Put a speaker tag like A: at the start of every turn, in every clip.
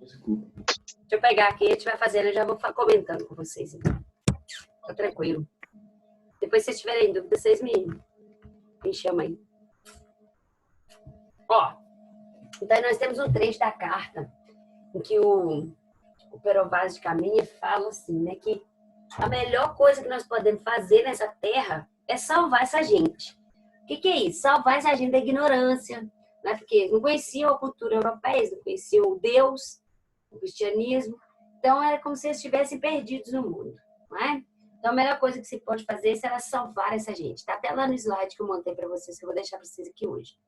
A: Desculpa.
B: Deixa eu pegar aqui, a gente vai fazendo, eu já vou comentando com vocês, então. Tá tranquilo. Depois, se vocês tiverem dúvida, vocês me chamam aí. Ó, então nós temos um trecho da carta em que o Perovaz de Caminha fala assim, né, que a melhor coisa que nós podemos fazer nessa terra é salvar essa gente. O que é isso? Salvar essa gente da ignorância, né? Porque não conheciam a cultura europeia, não conheciam o Deus, o cristianismo. Então, era como se eles estivessem perdidos no mundo, não é? Então, a melhor coisa que se pode fazer será salvar essa gente. Está até lá no slide que eu montei para vocês, que eu vou deixar para vocês aqui hoje.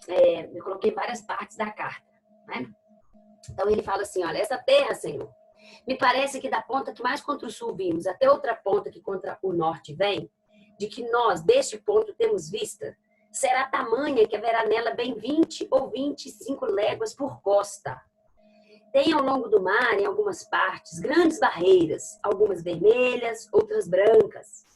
B: Eu coloquei várias partes da carta, né? Então, ele fala assim, olha, essa terra, Senhor, me parece que da ponta que mais contra o sul vimos, até outra ponta que contra o norte vem, de que nós, deste ponto, temos vista, será tamanha que haverá nela bem 20 ou 25 léguas por costa. Tem ao longo do mar, em algumas partes, grandes barreiras, algumas vermelhas, outras brancas.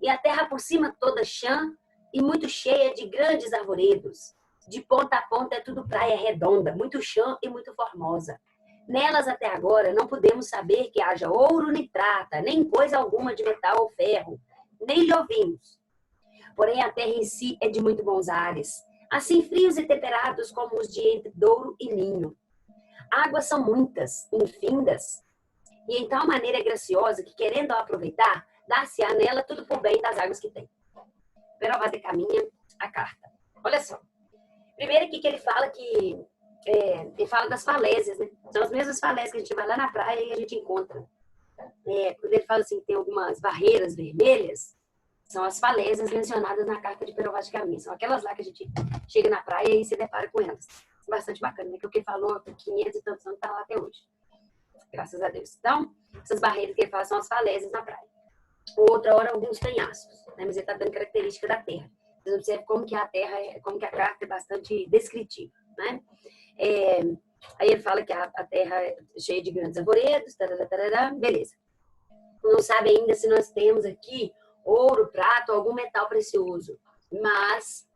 B: E a terra por cima toda chã e muito cheia de grandes arvoredos. De ponta a ponta é tudo praia redonda, muito chã e muito formosa. Nelas até agora não podemos saber que haja ouro nem prata, nem coisa alguma de metal ou ferro, nem lhe ouvimos. Porém a terra em si é de muito bons ares, assim frios e temperados como os de entre Douro e Linho. Águas são muitas, infindas, e em tal maneira graciosa que, querendo aproveitar, dar-se-á nela tudo por bem das águas que tem. Perovaz de Caminha, a carta. Olha só. Primeiro aqui que ele fala que... ele fala das falésias, né? São as mesmas falésias que a gente vai lá na praia e a gente encontra. Quando ele fala assim que tem algumas barreiras vermelhas, são as falésias mencionadas na carta de Perovaz de Caminha. São aquelas lá que a gente chega na praia e se depara com elas. Bastante bacana, né? Que o que ele falou por 500 e tantos anos está lá até hoje. Graças a Deus. Então, essas barreiras que ele fala são as falésias na praia. Outra hora, alguns penhascos, né? Mas ele está dando característica da terra. Vocês observam como que a terra, como que a carta é bastante descritiva, né? Aí ele fala que a terra é cheia de grandes arvoredos, tarará, tarará, beleza. Não sabe ainda se nós temos aqui ouro, prata ou algum metal precioso, mas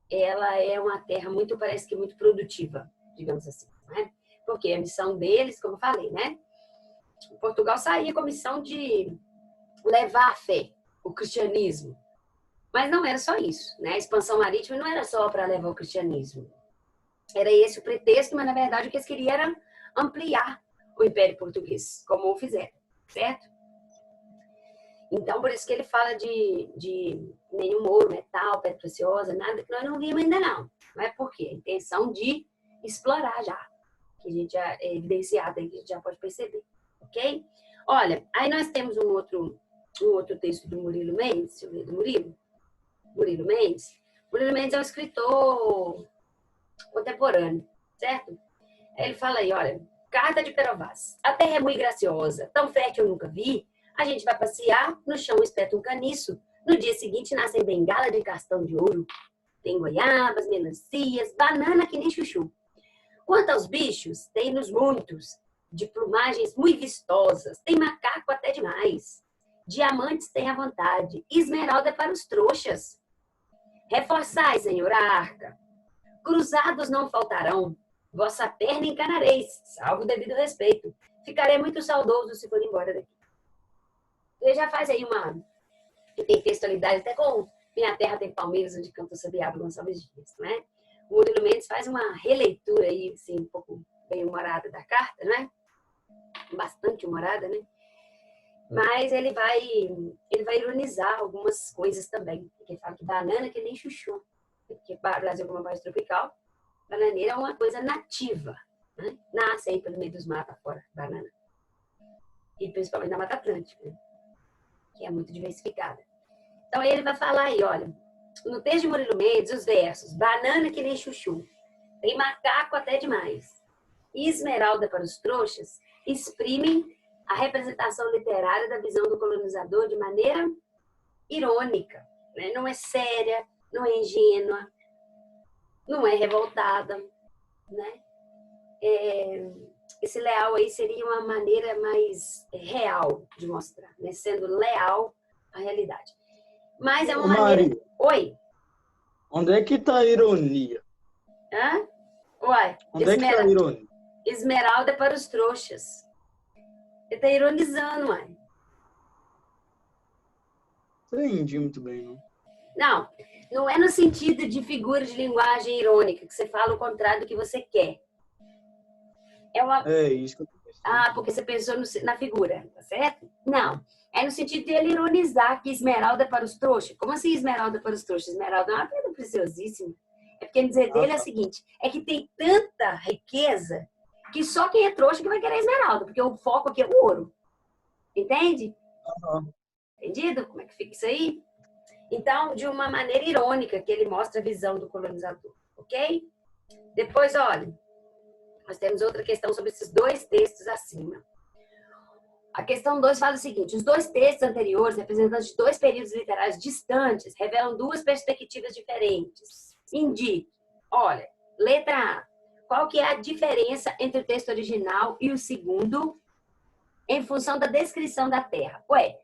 B: ela é uma terra muito, parece que muito produtiva, digamos assim, né? Porque a missão deles, como eu falei, né? Portugal saía com a missão de levar a fé, o cristianismo. Mas não era só isso, né? A expansão marítima não era só para levar o cristianismo. Era esse o pretexto, mas na verdade o que eles queriam era ampliar o Império Português, como o fizeram, certo? Então, por isso que ele fala de nenhum ouro, metal, pedra preciosa, nada que nós não vimos ainda não. Não é por quê? A intenção de explorar já, que a gente já é evidenciado aí, que a gente já pode perceber, ok? Olha, aí nós temos um outro texto do Murilo Mendes, deixa eu ver, do Murilo Mendes. Murilo Mendes é um escritor contemporâneo, certo? Aí ele fala aí, olha, carta de Perovaz. A terra é muito graciosa, tão fértil eu nunca vi. A gente vai passear, no chão espeta um caniço. No dia seguinte nascem bengala de castão de ouro. Tem goiabas, melancias, banana que nem chuchu. Quanto aos bichos, tem-nos muitos, de plumagens muito vistosas. Tem macaco até demais. Diamantes tem à vontade, esmeralda para os trouxas. Reforçai, senhor, a arca. Cruzados não faltarão. Vossa perna encanareis, salvo o devido respeito. Ficarei muito saudoso se for embora daqui. Ele já faz aí uma intertextualidade, até com Minha Terra Tem Palmeiras, onde canta o Sabiá Gonçalves Dias, né? O Murilo Mendes faz uma releitura aí, assim, um pouco bem humorada da carta, né? Bastante humorada, né? Mas ele vai ironizar algumas coisas também. Ele fala que banana que nem chuchu. Porque o Brasil é uma base tropical, bananeira é uma coisa nativa, né? Nasce aí pelo meio dos matos fora, banana. E principalmente na Mata Atlântica, né? Que é muito diversificada. Então ele vai falar aí, olha, no texto de Murilo Mendes, os versos, banana que nem chuchu, tem macaco até demais, e esmeralda para os trouxas, exprimem a representação literária da visão do colonizador de maneira irônica, né? Não é séria, não é ingênua, não é revoltada, né? Esse leal aí seria uma maneira mais real de mostrar, né? Sendo leal a realidade. Mas é uma
A: Ô,
B: maneira...
A: Maria,
B: Oi?
A: onde é que tá a ironia?
B: Hã? Uai,
A: Onde é que tá a ironia?
B: esmeralda para os trouxas. Ele tá ironizando, uai.
A: Não entendi muito bem, não.
B: Não, não é no sentido de figura de linguagem irônica, que você fala o contrário do que você quer. É uma...
A: É isso que eu tô pensando.
B: Ah, porque você pensou na figura, tá certo? Não. É no sentido de ele ironizar que esmeralda é para os trouxas. Como assim esmeralda para os trouxas? Esmeralda é uma pedra preciosíssima. É porque dizer
A: Ah,
B: dele é o
A: tá.
B: seguinte, é que tem tanta riqueza que só quem é trouxa que vai querer esmeralda, porque o foco aqui é o ouro. Entende?
A: Aham.
B: Entendido? Como é que fica isso aí? Então, de uma maneira irônica, que ele mostra a visão do colonizador, ok? Depois, olha, nós temos outra questão sobre esses dois textos acima. A questão 2 fala o seguinte: os dois textos anteriores, representantes de dois períodos literários distantes, revelam duas perspectivas diferentes. Indique, olha, letra A, qual que é a diferença entre o texto original e o segundo em função da descrição da Terra? Ué,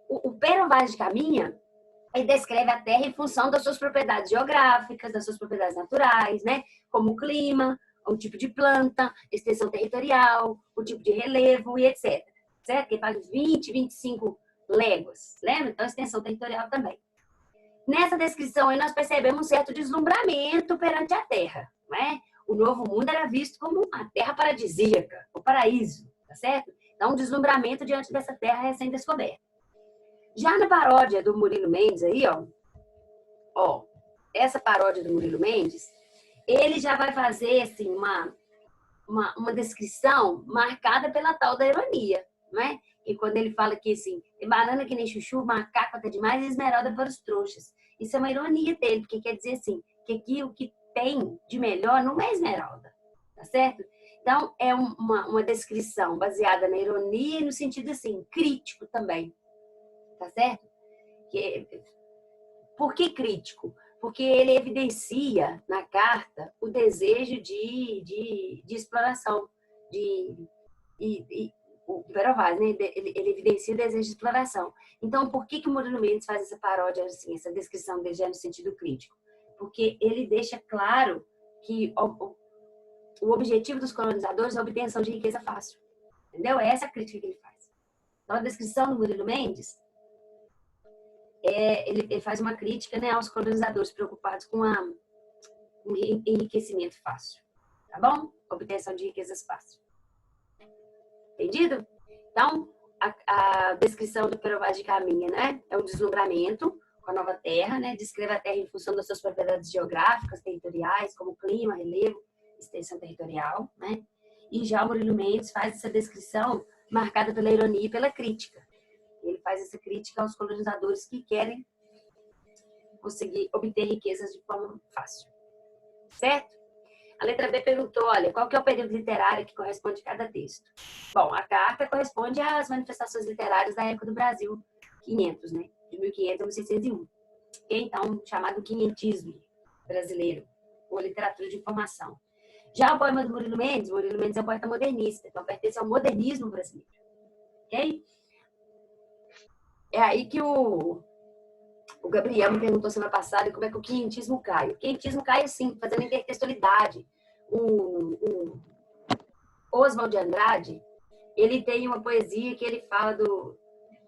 B: o Pero Vaz de Caminha, ele descreve a Terra em função das suas propriedades geográficas, das suas propriedades naturais, né? Como o clima, o tipo de planta, extensão territorial, o tipo de relevo e etc. Certo? Que faz 20, 25 léguas, lembra? Então, extensão territorial também. Nessa descrição aí, nós percebemos um certo deslumbramento perante a Terra, não é? O Novo Mundo era visto como a Terra paradisíaca, o paraíso, tá certo? Então, um deslumbramento diante dessa Terra recém-descoberta. Já na paródia do Murilo Mendes aí, ó, essa paródia do Murilo Mendes, ele já vai fazer assim uma descrição marcada pela tal da ironia, não é? E quando ele fala que assim, tem banana que nem chuchu, macaco até demais e esmeralda para os trouxas. Isso é uma ironia dele, porque quer dizer assim, que aqui o que tem de melhor não é esmeralda, tá certo? Então, é uma descrição baseada na ironia e no sentido assim, crítico também, tá certo? Por que crítico? Porque ele evidencia na carta o desejo de exploração. O Pero Vaz, né? Ele evidencia o desejo de exploração. Então, por que o Murilo Mendes faz essa paródia, assim, essa descrição dele já no sentido crítico? Porque ele deixa claro que o objetivo dos colonizadores é a obtenção de riqueza fácil. Entendeu? É essa a crítica que ele faz. Então, a descrição do Murilo Mendes ele faz uma crítica, né, aos colonizadores preocupados com o enriquecimento fácil, tá bom? Obtenção de riquezas fácil. Entendido? Então, a descrição do Pero Vaz de Caminha, né, é um deslumbramento com a nova terra, né, descreve a terra em função das suas propriedades geográficas, territoriais, como clima, relevo, extensão territorial, né? E já o Murilo Mendes faz essa descrição marcada pela ironia e pela crítica. Ele faz essa crítica aos colonizadores que querem conseguir obter riquezas de forma fácil. Certo? A letra B perguntou, olha, qual que é o período literário que corresponde a cada texto? Bom, a carta corresponde às manifestações literárias da época do Brasil, 500, né? De 1500 a 1601. Que é, então, chamado quinhentismo brasileiro, ou literatura de informação. Já o poema do Murilo Mendes é um poeta modernista, então pertence ao modernismo brasileiro. Ok? É aí que o Gabriel me perguntou semana passada como é que o quinhentismo cai. O quinhentismo cai assim, fazendo intertextualidade. O Oswald de Andrade, ele tem uma poesia que ele fala do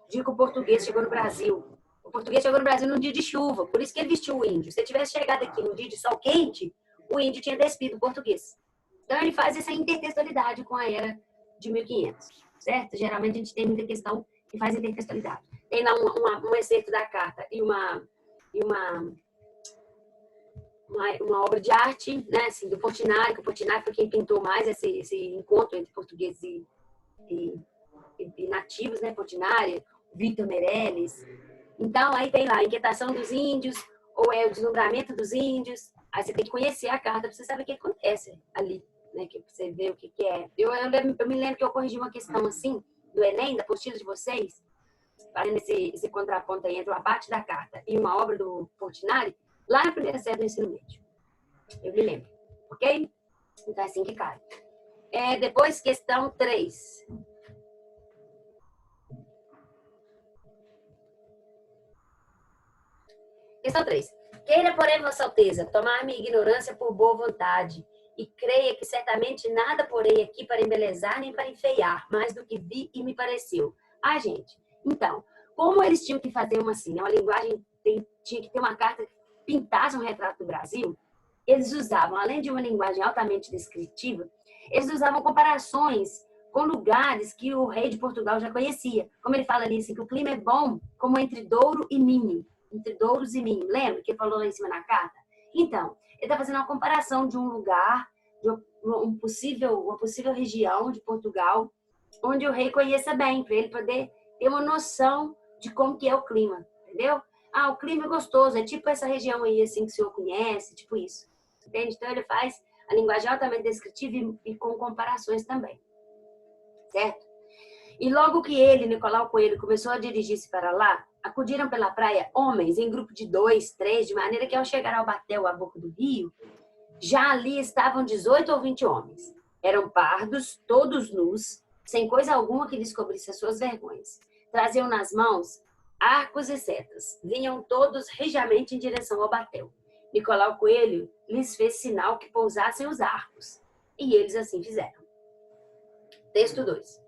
B: dia que o português chegou no Brasil. O português chegou no Brasil num dia de chuva, por isso que ele vestiu o índio. Se ele tivesse chegado aqui num dia de sol quente, o índio tinha despido o português. Então ele faz essa intertextualidade com a era de 1500, certo? Geralmente a gente tem muita questão que faz intertextualidade. Tem lá um excerto da carta e uma obra de arte, né, assim, do Portinari, que o Portinari foi quem pintou mais esse encontro entre portugueses e nativos, né, Portinari, Victor Meirelles. Então, aí tem lá a inquietação dos índios, ou é o deslumbramento dos índios. Aí você tem que conhecer a carta para você saber o que acontece ali, né, que você vê o que é. Eu me lembro que eu corrigi uma questão assim, do Enem, da apostila de vocês, fazendo esse contraponto aí entre uma parte da carta e uma obra do Portinari, lá na primeira série do ensino médio. Eu me lembro. Ok? Então é assim que cai. Depois, questão 3. Questão 3. Queira, porém, Vossa Alteza, tomar minha ignorância por boa vontade, e creia que certamente nada porei aqui para embelezar nem para enfeiar, mais do que vi e me pareceu. Ah, gente, então, como eles tinham que fazer uma linguagem, tinha que ter uma carta que pintasse um retrato do Brasil, eles usavam, além de uma linguagem altamente descritiva, eles usavam comparações com lugares que o rei de Portugal já conhecia. Como ele fala ali, assim, que o clima é bom como entre Douro e Minho. Entre Douros e Minho. Lembra que ele falou lá em cima na carta? Então, ele está fazendo uma comparação de um lugar, de uma possível região de Portugal, onde o rei conheça bem, para ele poder ter uma noção de como que é o clima, entendeu? Ah, o clima é gostoso, é tipo essa região aí, assim, que o senhor conhece, tipo isso. Entende? Então, ele faz a linguagem altamente descritiva e com comparações também. Certo? E logo que ele, Nicolau Coelho, começou a dirigir-se para lá, acudiram pela praia homens em grupo de 2, 3, de maneira que ao chegar ao batel, à boca do rio, já ali estavam 18 ou 20 homens. Eram pardos, todos nus, sem coisa alguma que descobrisse as suas vergonhas. Traziam nas mãos arcos e setas. Vinham todos rijamente em direção ao batel. Nicolau Coelho lhes fez sinal que pousassem os arcos. E eles assim fizeram. Texto 2.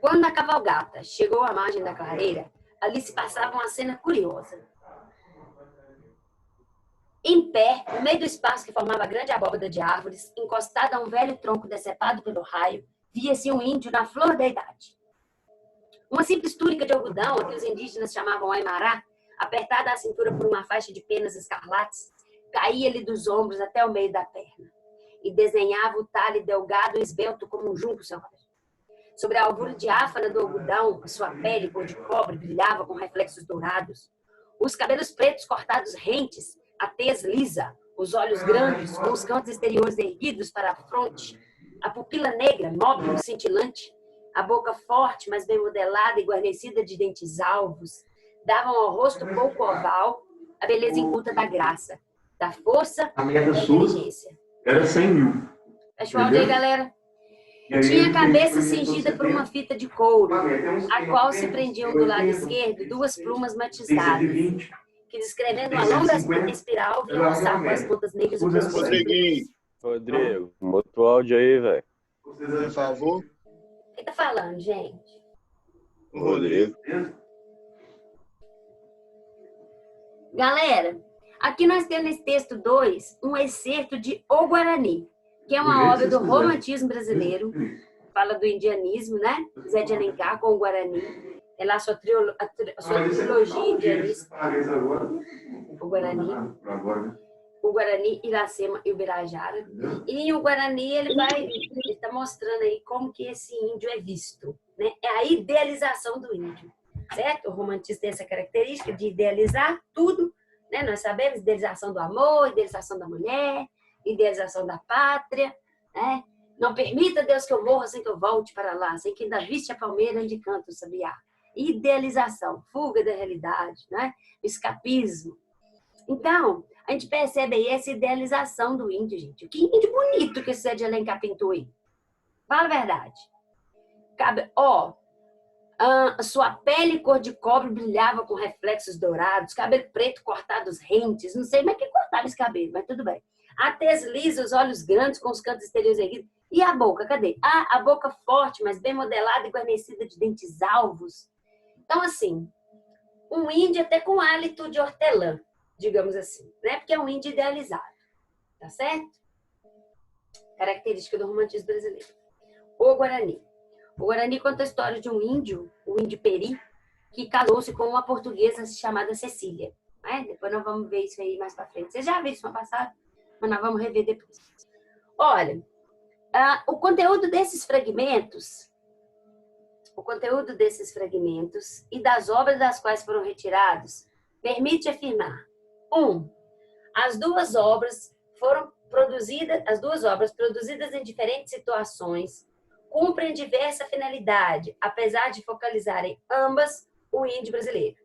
B: Quando a cavalgata chegou à margem da clareira, ali se passava uma cena curiosa. Em pé, no meio do espaço que formava a grande abóbada de árvores, encostado a um velho tronco decepado pelo raio, via-se um índio na flor da idade. Uma simples túnica de algodão, que os indígenas chamavam aimará, apertada à cintura por uma faixa de penas escarlates, caía-lhe dos ombros até o meio da perna, e desenhava o talhe delgado e esbelto como um junco selvagem. Sobre a alvura diáfana do algodão, a sua pele cor de cobre brilhava com reflexos dourados. Os cabelos pretos cortados rentes, a tez lisa, os olhos grandes, com os cantos exteriores erguidos para a fronte, a pupila negra, móvel, cintilante, a boca forte, mas bem modelada e guarnecida de dentes alvos, davam ao rosto pouco oval a beleza inculta da graça, da força
C: A
B: e
C: meta
B: da
C: sua
B: inteligência.
C: era 100 mil.
B: Fecha o áudio aí, galera. Tinha a cabeça cingida por uma fita de couro, a qual se prendiam do lado esquerdo 2 plumas matizadas, que, descrevendo uma longa espiral, vinham roçar com as pontas negras do pescoço.
D: Rodrigo, bota o áudio aí, velho.
A: Por favor.
B: Quem tá falando, gente?
A: O Rodrigo.
B: Galera, aqui nós temos nesse texto 2 um excerto de O Guarani, que é uma obra do romantismo brasileiro, fala do indianismo, né? Zé de Alencar com o Guarani, é lá a sua trilogia indianista, o Guarani, Iracema e o Birajara. E o Guarani, ele está mostrando aí como que esse índio é visto, né? É a idealização do índio, certo? O romantismo tem essa característica de idealizar tudo, né? Nós sabemos, idealização do amor, idealização da mulher, idealização da pátria, né? Não permita, Deus, que eu morra sem que eu volte para lá, sem que ainda viste a palmeira onde canta o sabiá. Idealização, fuga da realidade, né? Escapismo. Então, a gente percebe aí essa idealização do índio, gente. Que índio bonito que esse Zé de Alencar pintou aí. Fala a verdade. Sua pele cor de cobre brilhava com reflexos dourados, cabelo preto cortados rentes, não sei mais quem cortava esse cabelo, mas tudo bem. A tez lisa, os olhos grandes com os cantos exteriores erguidos. E a boca, cadê? A boca forte, mas bem modelada e guarnecida de dentes alvos. Então, assim, um índio até com hálito de hortelã, digamos assim, né? Porque é um índio idealizado, tá certo? Característica do romantismo brasileiro. O Guarani. O Guarani conta a história de um índio, o índio Peri, que casou-se com uma portuguesa chamada Cecília. Né? Depois nós vamos ver isso aí mais pra frente. Vocês já viram isso no passado, mas nós vamos rever depois. Olha, o conteúdo desses fragmentos e das obras das quais foram retirados permite afirmar: 1. As duas obras produzidas em diferentes situações cumprem diversa finalidade, apesar de focalizarem ambas o índio brasileiro.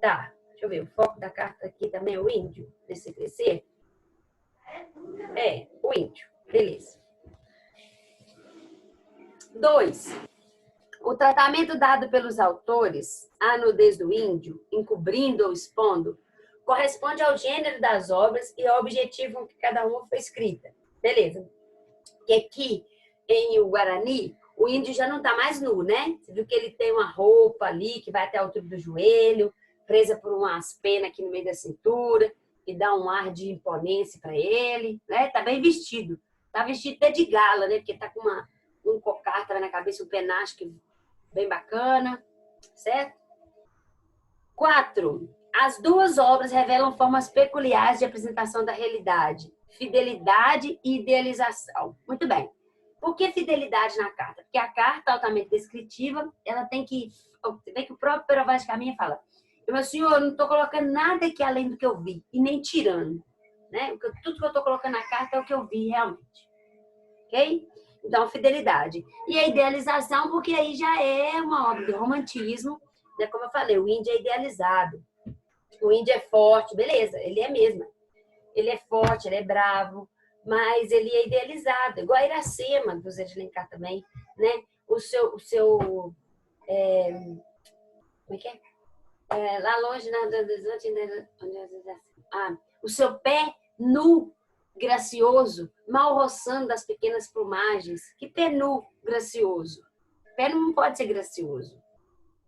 B: Tá, deixa eu ver, o foco da carta aqui também é o índio, deixa eu crescer. O índio, beleza. 2. O tratamento dado pelos autores à nudez do índio, encobrindo ou expondo, corresponde ao gênero das obras e ao objetivo com que cada uma foi escrita. Beleza. E aqui, em o Guarani, o índio já não está mais nu, né? Você viu que ele tem uma roupa ali que vai até a altura do joelho, presa por umas penas aqui no meio da cintura, que dá um ar de imponência para ele, né? Tá bem vestido. Tá vestido até de gala, né? Porque tá com um cocar na cabeça, um penacho bem bacana, certo? 4. As duas obras revelam formas peculiares de apresentação da realidade, fidelidade e idealização. Muito bem. Por que fidelidade na carta? Porque a carta altamente descritiva, ela tem que... Você vê que o próprio Pero Vaz de Caminha fala: meu senhor, eu não estou colocando nada aqui além do que eu vi, e nem tirando. Né? Tudo que eu estou colocando na carta é o que eu vi realmente. Ok? Então, fidelidade. E a idealização, porque aí já é uma obra de romantismo, né? Como eu falei, o índio é idealizado. O índio é forte, beleza, ele é mesmo. Ele é forte, ele é bravo, mas ele é idealizado, igual a Iracema, do Zé de Alencar também, né? O seu como é que é? Lá longe, o seu pé nu, gracioso, mal roçando das pequenas plumagens. Que pé nu, gracioso? Pé não pode ser gracioso.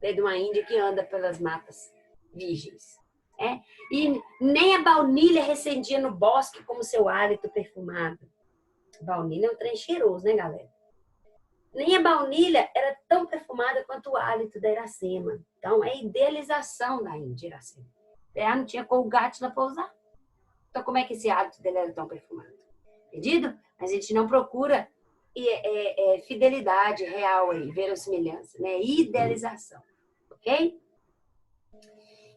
B: É de uma índia que anda pelas matas virgens. É? E nem a baunilha recendia no bosque como seu hálito perfumado. Baunilha é um trem cheiroso, né, galera? Nem a baunilha era tão perfumada quanto o hálito da Iracema. Então, é a idealização da Índia Iracema. Ela não tinha colgate lá para usar. Então, como é que esse hálito dele era tão perfumado? Entendido? Mas a gente não procura fidelidade real aí, verossimilhança, né? Idealização. Ok?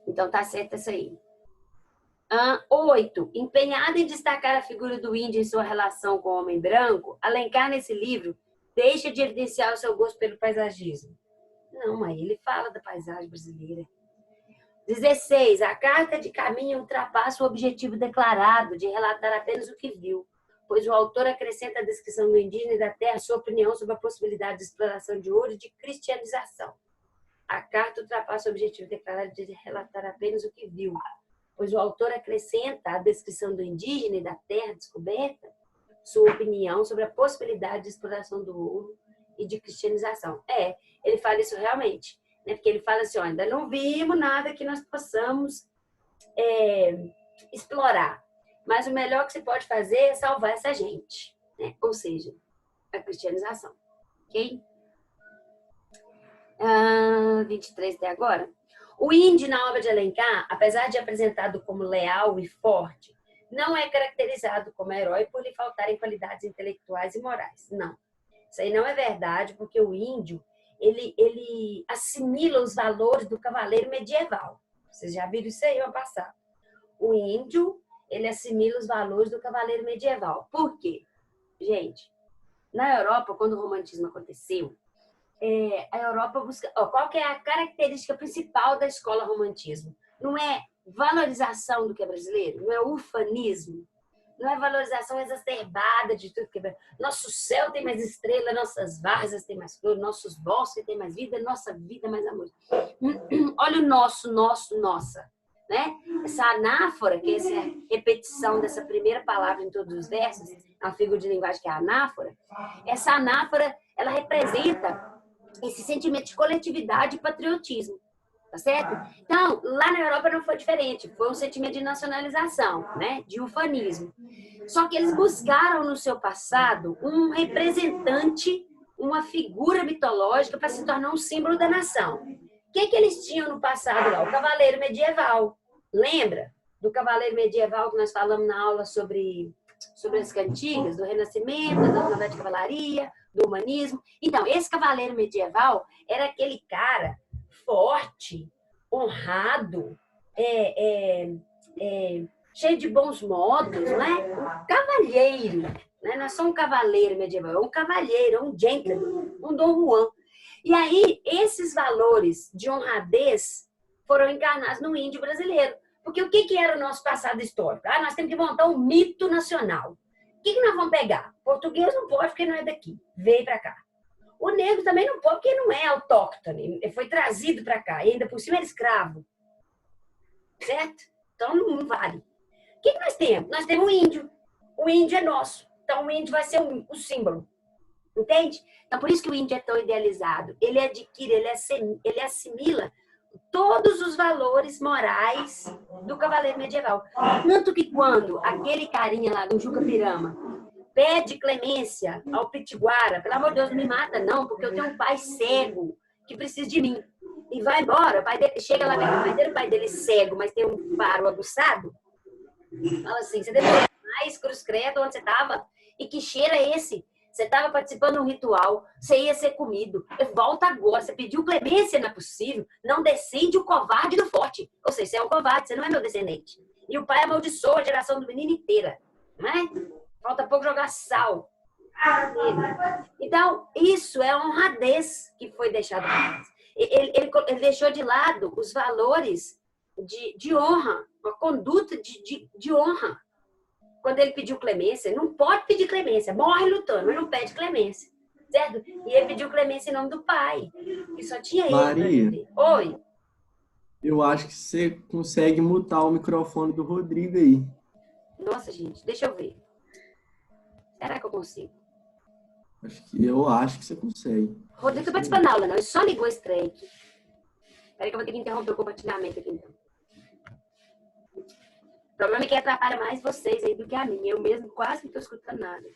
B: Então, tá certo isso aí. 8. Empenhado em destacar a figura do índio em sua relação com o homem branco, Alencar, nesse livro, deixa de evidenciar o seu gosto pelo paisagismo. Não, aí ele fala da paisagem brasileira. 16. A carta de caminho ultrapassa o objetivo declarado de relatar apenas o que viu, pois o autor acrescenta a descrição do indígena e da terra sua opinião sobre a possibilidade de exploração de ouro e de cristianização. A carta ultrapassa o objetivo declarado de relatar apenas o que viu, pois o autor acrescenta a descrição do indígena e da terra descoberta sua opinião sobre a possibilidade de exploração do ouro e de cristianização. Ele fala isso realmente, né? Porque ele fala assim: ó, ainda não vimos nada que nós possamos explorar, mas o melhor que se pode fazer é salvar essa gente, né? Ou seja, a cristianização. Ok? 23 até agora. O índio, na obra de Alencar, apesar de apresentado como leal e forte, não é caracterizado como herói por lhe faltarem qualidades intelectuais e morais. Não. Isso aí não é verdade, porque o índio, ele assimila os valores do cavaleiro medieval. Vocês já viram isso aí ano passado. O índio, ele assimila os valores do cavaleiro medieval. Por quê? Gente, na Europa, quando o romantismo aconteceu, a Europa busca... qual que é a característica principal da escola romantismo? Não é valorização do que é brasileiro, não é ufanismo, não é valorização exacerbada de tudo que é brasileiro. Nosso céu tem mais estrela, nossas várzeas têm mais flor, nossos bosques têm mais vida, nossa vida mais amor. Olha o nossa. Né? Essa anáfora, que é essa repetição dessa primeira palavra em todos os versos, é uma figura de linguagem que é a anáfora. Essa anáfora, ela representa esse sentimento de coletividade e patriotismo, tá certo? Então, lá na Europa não foi diferente, foi um sentimento de nacionalização, né? De ufanismo. Só que eles buscaram no seu passado um representante, uma figura mitológica para se tornar um símbolo da nação. O que eles tinham no passado lá? O cavaleiro medieval. Lembra do cavaleiro medieval que nós falamos na aula sobre as cantigas, do Renascimento, da novela de cavalaria, do humanismo? Então, esse cavaleiro medieval era aquele cara forte, honrado, cheio de bons modos, não é? Um cavalheiro, né? Não é só um cavaleiro medieval, é um cavalheiro, um gentleman, um Dom Juan. E aí, esses valores de honradez foram encarnados no índio brasileiro. Porque o que era o nosso passado histórico? Nós temos que montar um mito nacional. O que nós vamos pegar? Português não pode, porque não é daqui. Veio para cá. O negro também não pode, porque não é autóctone. Ele foi trazido para cá. E ainda por cima é escravo. Certo? Então não vale. O que nós temos? Nós temos o índio. O índio é nosso. Então o índio vai ser o símbolo. Entende? Então por isso que o índio é tão idealizado. Ele adquire, ele assimila todos os valores morais do cavaleiro medieval. Tanto que quando aquele carinha lá do Juca Pirama pede clemência ao Pitiguara, pelo amor de Deus, não me mata não, porque eu tenho um pai cego que precisa de mim. E vai embora, o pai dele, chega lá, o pai dele é cego, mas tem um faro aguçado. Fala assim, você deveria mais cruz credo onde você estava? E que cheiro é esse? Você estava participando de um ritual, você ia ser comido. Volta agora, você pediu clemência, não é possível. Não descende o covarde do forte. Ou seja, você é um covarde, você não é meu descendente. E o pai amaldiçoou a geração do menino inteira. Não é? Falta pouco jogar sal. Então, isso é a honradez que foi deixada para trás. Ele deixou de lado os valores de honra, uma conduta de honra. Quando ele pediu clemência, não pode pedir clemência, morre lutando, mas não pede clemência, certo? E ele pediu clemência em nome do pai, que só tinha ele.
C: Maria,
B: oi.
C: Eu acho que você consegue mutar o microfone do Rodrigo aí.
B: Nossa, gente, deixa eu ver. Será que eu consigo?
C: Eu acho que você consegue.
B: Rodrigo tá participando da aula, não. Ele só ligou esse trem aqui. Peraí que eu vou ter que interromper o compartilhamento aqui, então. O problema é que atrapalha mais vocês aí do que a mim. Eu mesmo quase não estou escutando nada.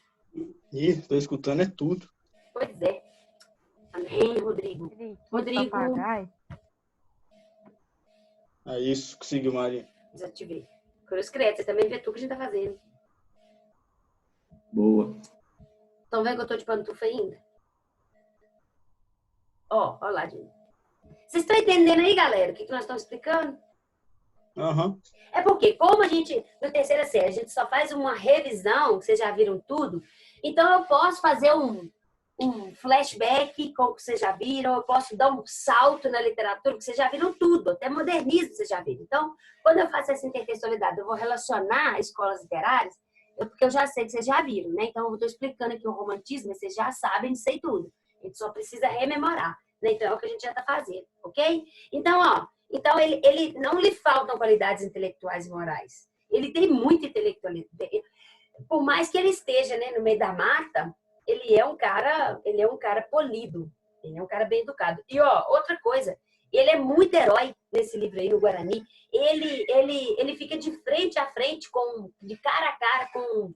A: Ih, tô escutando é tudo.
B: Pois é. Amém, Rodrigo. Rodrigo.
A: É isso, conseguiu, Maria.
B: Desativei. Cruz credo, você também vê tudo que a gente tá fazendo.
C: Boa.
B: Estão vendo que eu tô de pantufa ainda? Ó lá, gente. Vocês estão entendendo aí, galera, o que nós estamos explicando?
A: Aham.
B: É porque, como a gente, na terceira série, a gente só faz uma revisão, vocês já viram tudo, então eu posso fazer um flashback com o que vocês já viram, eu posso dar um salto na literatura, que vocês já viram tudo, até modernismo vocês já viram. Então, quando eu faço essa intertextualidade, eu vou relacionar escolas literárias, porque eu já sei que vocês já viram, né? Então, eu estou explicando aqui o romantismo, vocês já sabem, sei tudo. A gente só precisa rememorar, né? Então, é o que a gente já está fazendo, ok? Então, ele não lhe faltam qualidades intelectuais e morais. Ele tem muita intelectualidade. Por mais que ele esteja, né, no meio da mata, ele é um cara polido. Ele é um cara bem educado. E, outra coisa, ele é muito herói nesse livro aí, no Guarani. Ele fica de frente a frente, de cara a cara com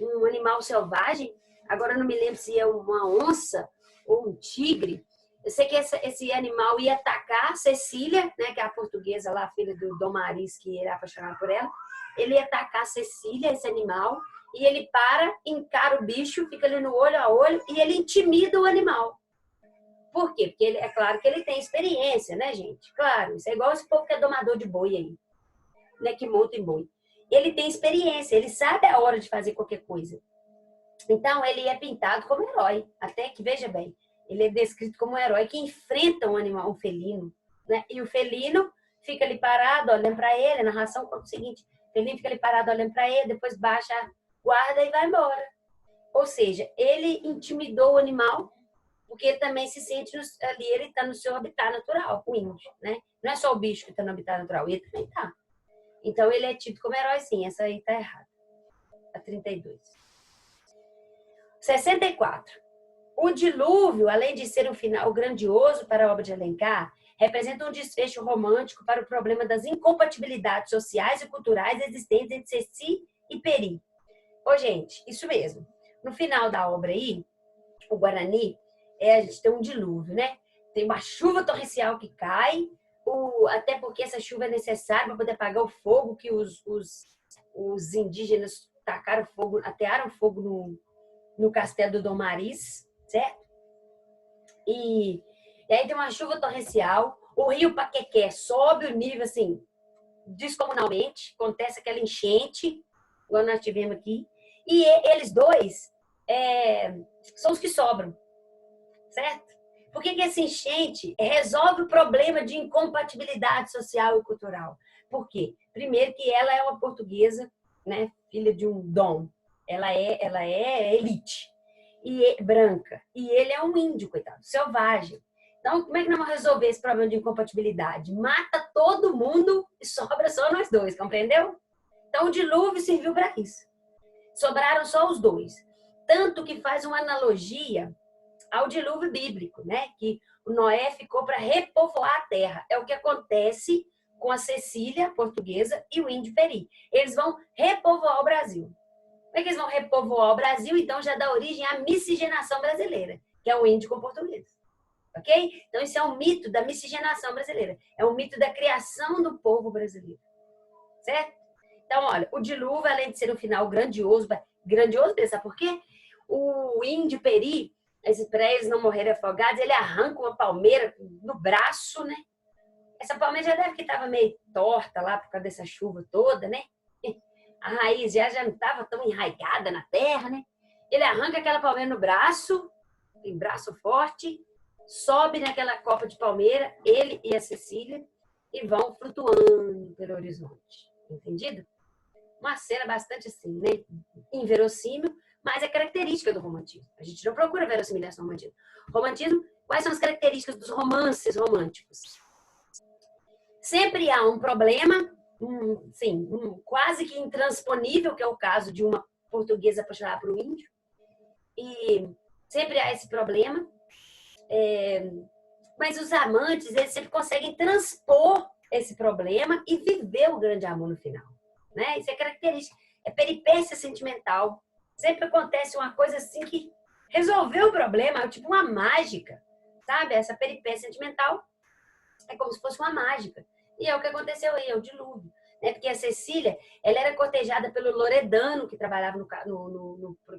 B: um animal selvagem. Agora eu não me lembro se é uma onça ou um tigre. Eu sei que esse animal ia atacar Cecília, né, que é a portuguesa lá, filha do Dom Maris, que era apaixonado por ela. Ele ia atacar Cecília, esse animal, e ele encara o bicho, fica ali no olho a olho, e ele intimida o animal. Por quê? Porque é claro que ele tem experiência, né, gente? Claro, isso é igual esse povo que é domador de boi aí, né, que monta em boi. Ele tem experiência, ele sabe a hora de fazer qualquer coisa. Então, ele é pintado como herói. Até que, veja bem, ele é descrito como um herói que enfrenta um animal, um felino, né? E o felino fica ali parado, olhando para ele. A narração conta o seguinte: o felino fica ali parado, olhando para ele, depois baixa a guarda e vai embora. Ou seja, ele intimidou o animal, porque ele também se sente ali, ele está no seu habitat natural, o índio, né? Não é só o bicho que está no habitat natural, ele também está. Então, ele é tido como herói, sim. Essa aí está errada. A 32. 64. O dilúvio, além de ser um final grandioso para a obra de Alencar, representa um desfecho romântico para o problema das incompatibilidades sociais e culturais existentes entre Ceci e Peri. Ô, gente, isso mesmo. No final da obra aí, o Guarani, a gente tem um dilúvio, né? Tem uma chuva torrencial que cai, até porque essa chuva é necessária para poder apagar o fogo que os indígenas atearam fogo no castelo do Dom Maris, certo? E aí tem uma chuva torrencial, o rio Paquequé sobe o nível, assim, descomunalmente, acontece aquela enchente, igual nós tivemos aqui, e eles dois são os que sobram, certo? Por que essa enchente resolve o problema de incompatibilidade social e cultural? Por quê? Primeiro que ela é uma portuguesa, né, filha de um dom, ela é elite. branca. E ele é um índio, coitado, selvagem. Então, como é que nós vamos resolver esse problema de incompatibilidade? Mata todo mundo e sobra só nós dois, compreendeu? Então, o dilúvio serviu para isso. Sobraram só os dois. Tanto que faz uma analogia ao dilúvio bíblico, né? Que o Noé ficou para repovoar a terra. É o que acontece com a Cecília, portuguesa, e o índio Peri. Eles vão repovoar o Brasil. Como é que eles vão repovoar o Brasil? Então, já dá origem à miscigenação brasileira, que é o índio com o português. Ok? Então, isso é um mito da miscigenação brasileira. É um mito da criação do povo brasileiro. Certo? Então, olha, o dilúvio, além de ser um final grandioso, sabe por quê? O índio Peri, para eles não morrerem afogados, ele arranca uma palmeira no braço, né? Essa palmeira já deve que estava meio torta lá por causa dessa chuva toda, né? A raiz já não estava tão enraizada na terra, né? Ele arranca aquela palmeira no braço, tem braço forte, sobe naquela copa de palmeira, ele e a Cecília, e vão flutuando pelo horizonte. Entendido? Uma cena bastante assim, né? Inverossímil, mas é característica do romantismo. A gente não procura verossimilhança no romantismo. Romantismo, quais são as características dos romances românticos? Sempre há um problema, quase que intransponível, que é o caso de uma portuguesa apaixonada por um índio. E sempre há esse problema. Mas os amantes, eles sempre conseguem transpor esse problema e viver o grande amor no final. Né? Isso é característica. É peripécia sentimental. Sempre acontece uma coisa assim que resolveu o problema, é tipo uma mágica. Sabe? Essa peripécia sentimental é como se fosse uma mágica. E é o que aconteceu aí, é o dilúvio. Né? Porque a Cecília, ela era cortejada pelo Loredano, que trabalhava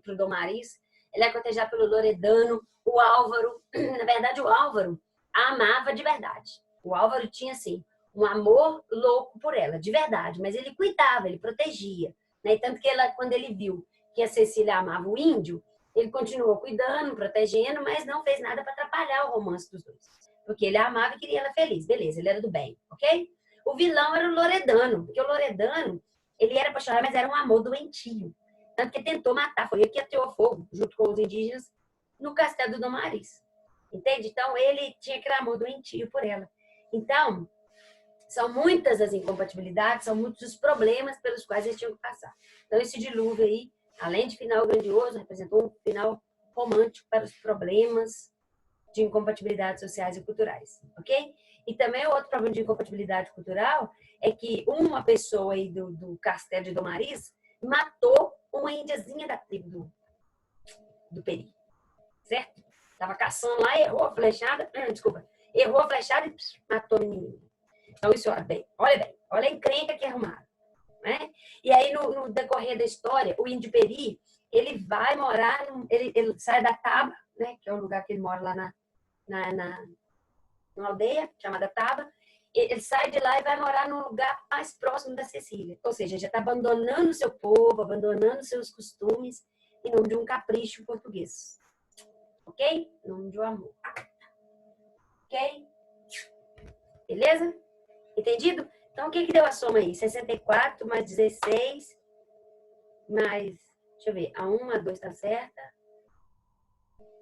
B: pro Dom Maris. Ela era cortejada pelo Loredano, o Álvaro. Na verdade, o Álvaro a amava de verdade. O Álvaro tinha, assim, um amor louco por ela, de verdade. Mas ele cuidava, ele protegia. Né? E tanto que quando ele viu que a Cecília amava o índio, ele continuou cuidando, protegendo, mas não fez nada para atrapalhar o romance dos dois. Porque ele a amava e queria ela feliz. Beleza, ele era do bem, ok? O vilão era o Loredano, porque o Loredano, ele era apaixonado, mas era um amor doentio. Tanto que tentou matar, foi ele que ateou fogo, junto com os indígenas, no castelo do Dom Maris. Entende? Então, ele tinha aquele amor doentio por ela. Então, são muitas as incompatibilidades, são muitos os problemas pelos quais eles tinham que passar. Então, esse dilúvio aí, além de final grandioso, representou um final romântico para os problemas de incompatibilidades sociais e culturais, ok? E também o outro problema de incompatibilidade cultural é que uma pessoa aí do castelo de Dom Maris matou uma índiazinha da tribo do Peri, certo? Tava caçando lá, errou a flechada e matou a menina. Então isso, olha a encrenca que arrumaram, né? E aí no decorrer da história, o índio Peri, ele vai morar, ele sai da Taba, né? Que é o lugar que ele mora lá numa aldeia chamada Taba. Ele sai de lá e vai morar num lugar mais próximo da Cecília. Ou seja, já está abandonando o seu povo, abandonando seus costumes em nome de um capricho português. Ok? Em nome de um amor. Ok? Beleza? Entendido? Então, o que deu a soma aí? 64 mais 16 mais... Deixa eu ver. A 1, a 2 está certa.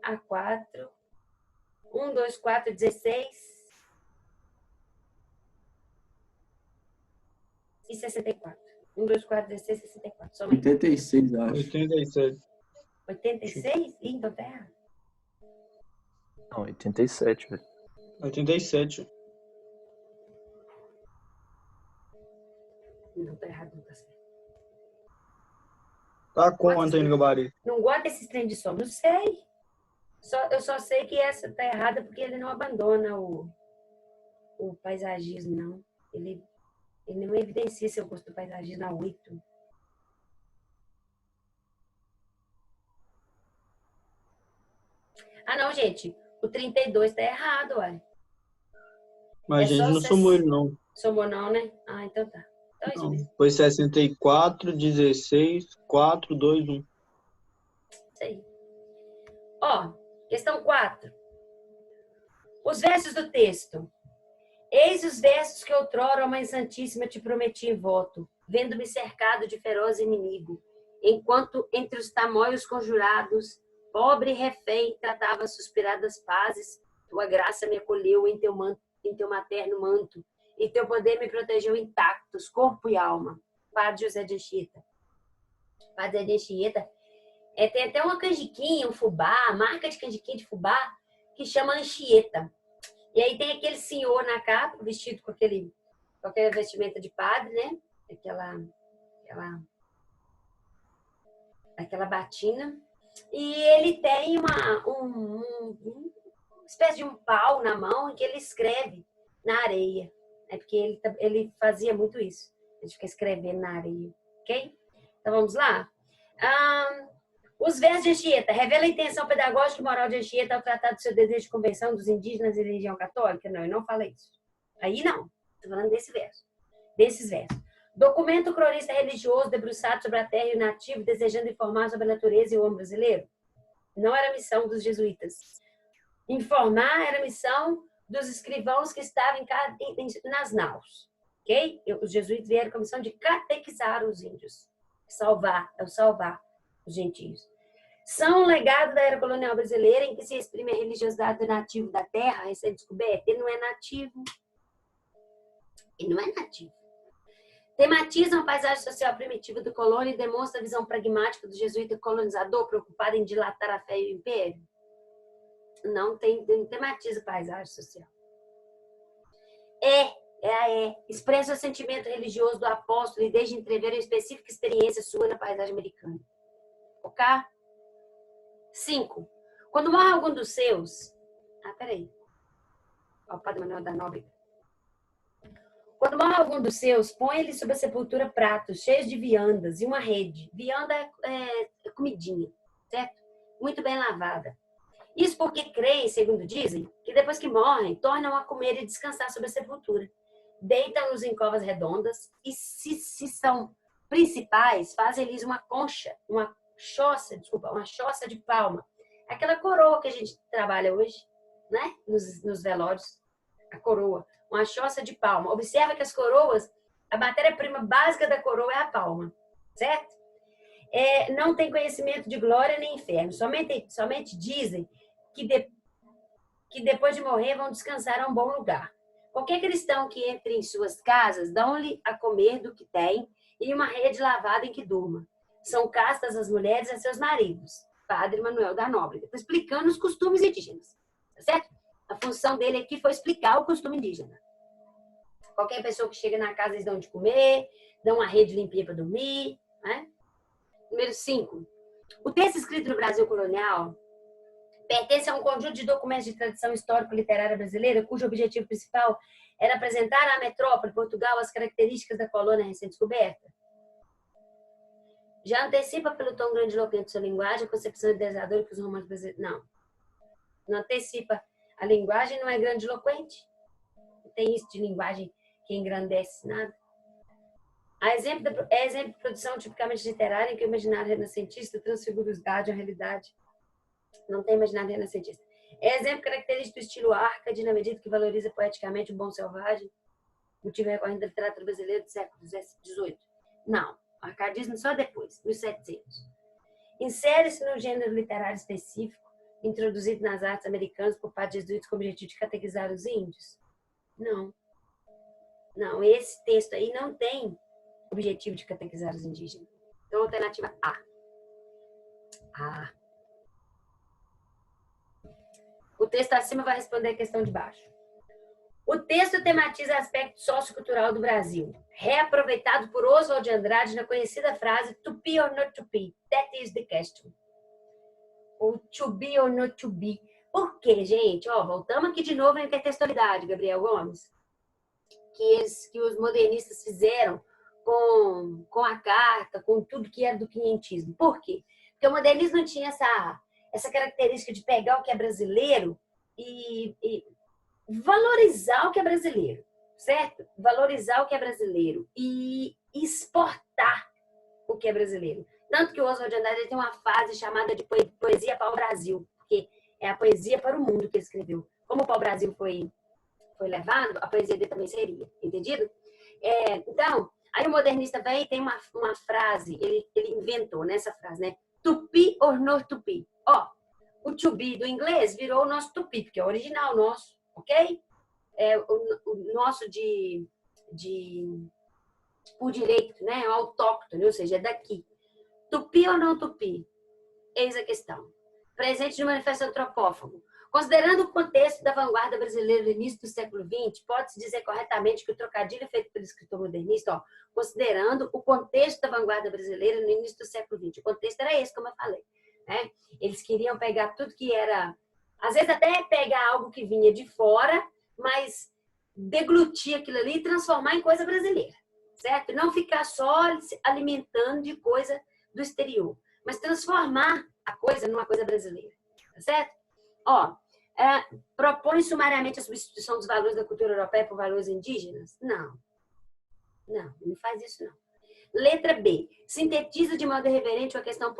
B: A 4. 1, 2, 4, 16. E 64. 1, 2, 4, 16, 64. Soma aí.
C: 86, acho.
A: 87.
B: 86? Ih, então tá errado.
E: Não, 87, velho.
A: 87.
B: Não, tá errado, não tá certo.
A: Tá quanto aí no gabarito?
B: Não gosta desses trem de soma? Não sei. Eu só sei que essa tá errada porque ele não abandona o paisagismo, não. Ele não evidencia seu gosto do paisagismo na 8. Ah, não, gente. O 32 tá errado, olha.
A: Mas a gente não somou ele, não.
B: Somou não, né? Ah, então tá. Então é isso mesmo.
A: Foi 64, 16, 4, 2, 1.
B: Isso aí. Ó, questão 4. Os versos do texto. Eis os versos que outrora, ó Mãe Santíssima, te prometi em voto, vendo-me cercado de feroz inimigo, enquanto entre os tamoios conjurados, pobre refém, tratava suspiradas pazes, tua graça me acolheu em teu materno manto, e teu poder me protegeu intactos, corpo e alma. Padre José de Anchieta. Padre José de Anchieta tem até uma canjiquinha, um fubá, a marca de canjiquinha de fubá, que chama Anchieta. E aí tem aquele senhor na capa, vestido com aquela vestimenta de padre, né? Aquela batina. E ele tem uma espécie de um pau na mão em que ele escreve na areia. É porque ele fazia muito isso. Ele fica escrevendo na areia. Ok? Então vamos lá. Os versos de Anchieta. Revela a intenção pedagógica e moral de Anchieta ao tratar do seu desejo de conversão dos indígenas e religião católica? Não, eu não falo isso. Aí não. Estou falando desse verso. Desses versos. Documento cronista religioso debruçado sobre a terra e o nativo, desejando informar sobre a natureza e o homem brasileiro? Não era missão dos jesuítas. Informar era missão dos escrivãos que estavam nas naus. Ok? Os jesuítas vieram com a missão de catequizar os índios. Salvar os gentios. São um legado da era colonial brasileira em que se exprime a religiosidade do nativo da terra, recém-descoberta. Ele não é nativo. Tematiza uma paisagem social primitiva do colônia e demonstra a visão pragmática do jesuíta colonizador preocupado em dilatar a fé e o império. Não tematiza paisagem social. Expressa o sentimento religioso do apóstolo e deixa entrever uma específica experiência sua na paisagem americana. Ok? 5. Quando morre algum dos seus... peraí. O Padre Manuel da Nóbrega. Quando morre algum dos seus, põe-lhe sobre a sepultura pratos cheios de viandas e uma rede. Vianda é comidinha, certo? Muito bem lavada. Isso porque creem, segundo dizem, que depois que morrem, tornam a comer e descansar sobre a sepultura. Deitam-nos em covas redondas e, se são principais, fazem-lhes uma choça de palma. Aquela coroa que a gente trabalha hoje, né? Nos velórios. A coroa. Uma choça de palma. Observa que as coroas, a matéria-prima básica da coroa é a palma. Certo? Não tem conhecimento de glória nem inferno. Somente dizem que depois de morrer vão descansar a um bom lugar. Qualquer cristão que entre em suas casas, dão-lhe a comer do que tem e uma rede lavada em que durma. São castas as mulheres a seus maridos. Padre Manuel da Nóbrega. Estou explicando os costumes indígenas. Tá certo? A função dele aqui foi explicar o costume indígena. Qualquer pessoa que chega na casa, eles dão de comer, dão uma rede limpinha para dormir. Né? Número 5. O texto escrito no Brasil colonial pertence a um conjunto de documentos de tradição histórico-literária brasileira, cujo objetivo principal era apresentar à metrópole, Portugal, as características da colônia recém-descoberta. Já antecipa pelo tom grandiloquente de sua linguagem a concepção idealizadora que os romanos brasileiros... Não antecipa. A linguagem não é grandiloquente. Não tem isso de linguagem que engrandece nada. É exemplo de produção tipicamente literária em que o imaginário renascentista transfigura os dados à realidade. Não tem imaginário renascentista. É exemplo característico do estilo Arcade, na medida que valoriza poeticamente o bom selvagem, motivo recorrente da literatura brasileira do século XVIII. Não. Arcadismo só depois, 1700. Insere-se no gênero literário específico, introduzido nas artes americanas por padres jesuítas com o objetivo de catequizar os índios? Não. Não, esse texto aí não tem objetivo de catequizar os indígenas. Então, alternativa A. O texto acima vai responder a questão de baixo. O texto tematiza aspecto sociocultural do Brasil, reaproveitado por Oswald de Andrade na conhecida frase to be or not to be, that is the question. Ou to be or not to be. Por quê, gente? Voltamos aqui de novo à intertextualidade, Gabriel Gomes, que os modernistas fizeram com a carta, com tudo que era do quinhentismo. Por quê? Porque o modernismo não tinha essa característica de pegar o que é brasileiro e valorizar o que é brasileiro, certo? Valorizar o que é brasileiro e exportar o que é brasileiro. Tanto que o Oswald de Andrade tem uma fase chamada de poesia para o Brasil, porque é a poesia para o mundo que ele escreveu. Como o pau-brasil foi levado, a poesia dele também seria, entendido? Então, aí o modernista vem e tem uma frase, ele inventou nessa frase, né? Tupi or not tupi. o to be do inglês virou o nosso tupi, porque é o original nosso, ok? É o nosso por direito, né? É autóctone, ou seja, é daqui. Tupi ou não tupi? Eis a questão. Presente no Manifesto Antropófago. Considerando o contexto da vanguarda brasileira no início do século XX, pode-se dizer corretamente que o trocadilho feito pelo escritor modernista, considerando o contexto da vanguarda brasileira no início do século XX. O contexto era esse, como eu falei. Né? Eles queriam pegar tudo que era... Às vezes até pegar algo que vinha de fora, mas deglutir aquilo ali e transformar em coisa brasileira. Certo? Não ficar só se alimentando de coisa do exterior, mas transformar a coisa numa coisa brasileira. Tá certo? Propõe sumariamente a substituição dos valores da cultura europeia por valores indígenas? Não. Não faz isso não. Letra B. Sintetiza de modo irreverente uma questão